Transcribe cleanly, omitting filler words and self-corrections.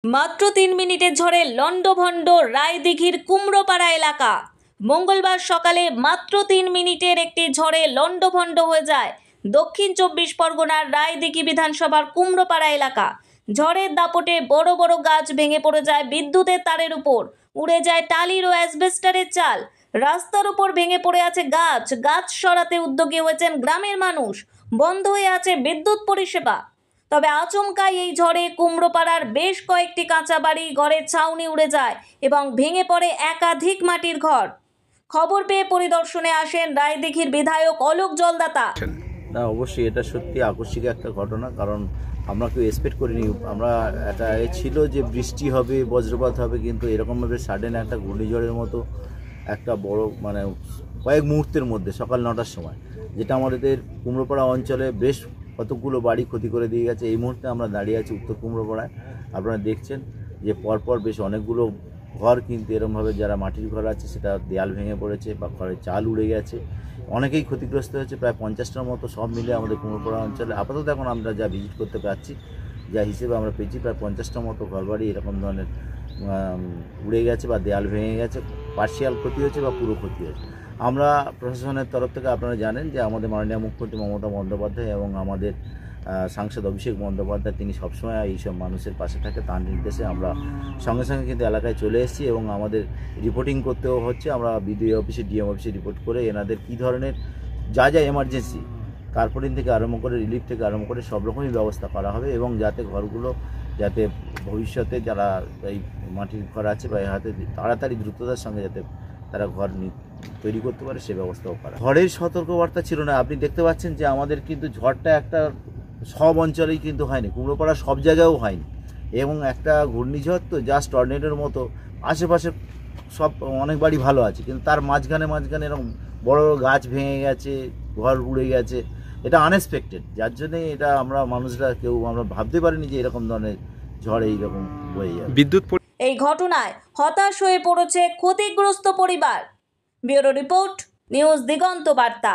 মাত্র 3 মিনিটের ঝড়ে লণ্ডভণ্ড রায়দিঘির কুমড়োপাড়া এলাকা। মঙ্গলবার সকালে মাত্র 3 মিনিটের একটি ঝড়ে লণ্ডভণ্ড হয়ে যায় দক্ষিণ 24 পরগনার রায়দিঘি বিধানসভার কুমড়োপাড়া এলাকা। ঝড়ের দাপটে বড় বড় গাছ ভেঙে পড়ে যায় বিদ্যুতের তারের উপর, উড়ে যায় টালির ও অ্যাসবেস্টারের চাল। রাস্তার উপর ভেঙে পড়ে আছে গাছ সরাতে উদ্যোগী হয়েছেন গ্রামের মানুষ। বন্ধ হয়ে আছে বিদ্যুৎ পরিষেবা। তবে আচমকাই এই ঝড়ে কুমড়োপাড়ার বেশ কয়েকটি কাঁচা বাড়ি ঘরের ছাউনি উড়ে যায় এবং ভেঙে পড়ে একাধিক মাটির ঘর। খবর পেয়ে পরিদর্শনে আসেন রায়দিঘির বিধায়ক অলোক জলদাতা। না, অবশ্যই এটা সত্যি আকস্মিক একটা ঘটনা, কারণ আমরা কেউ এক্সপেক্ট করিনি। আমরা এটা ছিল যে বৃষ্টি হবে, বজ্রপাত হবে, কিন্তু এরকমভাবে সাডেন একটা ঘূর্ণিঝড়ের মতো একটা বড় কয়েক মুহূর্তের মধ্যে সকাল 9টার সময়, যেটা আমাদের কুমড়োপাড়া অঞ্চলে বেশ কতগুলো বাড়ি ক্ষতি করে দিয়ে গেছে। এই মুহূর্তে আমরা দাঁড়িয়ে আছি উত্তর কুমড়োপাড়ায়। আপনারা দেখছেন যে পরপর বেশ অনেকগুলো ঘর কিন্তু এরকমভাবে যারা মাটির ঘর আছে সেটা দেয়াল ভেঙে পড়েছে বা ঘরের চাল উড়ে গেছে, অনেকেই ক্ষতিগ্রস্ত হয়েছে। প্রায় 50টার মতো সব মিলে আমাদের কুমড়োপাড়া অঞ্চলে আপাতত এখন আমরা যা ভিজিট করতে পারছি, যা হিসেবে আমরা পেয়েছি, প্রায় 50টার মতো ঘরবাড়ি এরকম ধরনের উড়ে গেছে বা দেয়াল ভেঙে গেছে, পার্শিয়াল ক্ষতি হয়েছে বা পুরো ক্ষতি হয়েছে। আমরা প্রশাসনের তরফ থেকে আপনারা জানেন যে আমাদের মাননীয় মুখ্যমন্ত্রী মমতা বন্দ্যোপাধ্যায় এবং আমাদের সাংসদ অভিষেক বন্দ্যোপাধ্যায় তিনি সবসময় এইসব মানুষের পাশে থাকে। তার নির্দেশে আমরা সঙ্গে সঙ্গে কিন্তু এলাকায় চলে এসেছি এবং আমাদের রিপোর্টিং করতেও হচ্ছে। আমরা বিডিও অফিসে, ডিএম অফিসে রিপোর্ট করে এনাদের কী ধরনের যা এমার্জেন্সি তারপরিন থেকে আরম্ভ করে রিলিফ থেকে আরম্ভ করে সব রকমই ব্যবস্থা করা হবে এবং যাতে ঘরগুলো যাতে ভবিষ্যতে যারা এই মাটির ঘর আছে বা হাতে তাড়াতাড়ি দ্রুততার সঙ্গে যাতে তারা ঘর তৈরি করতে পারে সে ব্যবস্থাও করা। ঝড়ের সতর্কবার্তা ছিল না। আপনি দেখতে পাচ্ছেন যে আমাদের কিন্তু ঝড়টা একটা সব অঞ্চলেই কিন্তু হয়নি, কুমড়োপাড়া সব জায়গায়ও হয়নি, এবং একটা ঘূর্ণিঝড় তো জাস্ট টর্নেডোর মতো আশেপাশে সব অনেক বাড়ি ভালো আছে, কিন্তু তার মাঝখানে এরকম বড় গাছ ভেঙে গেছে, ঘর উড়ে গেছে। এটা আনএক্সপেক্টেড, যার জন্যে এটা আমরা মানুষরা কেউ আমরা ভাবতে পারিনি যে এরকম ধরনের ঝড় এইরকম হয়ে যাবে। এই ঘটনায় হতাশ হয়ে পড়েছে ক্ষতিগ্রস্ত পরিবার। ব্যুরো রিপোর্ট, নিউজ দিগন্ত বার্তা।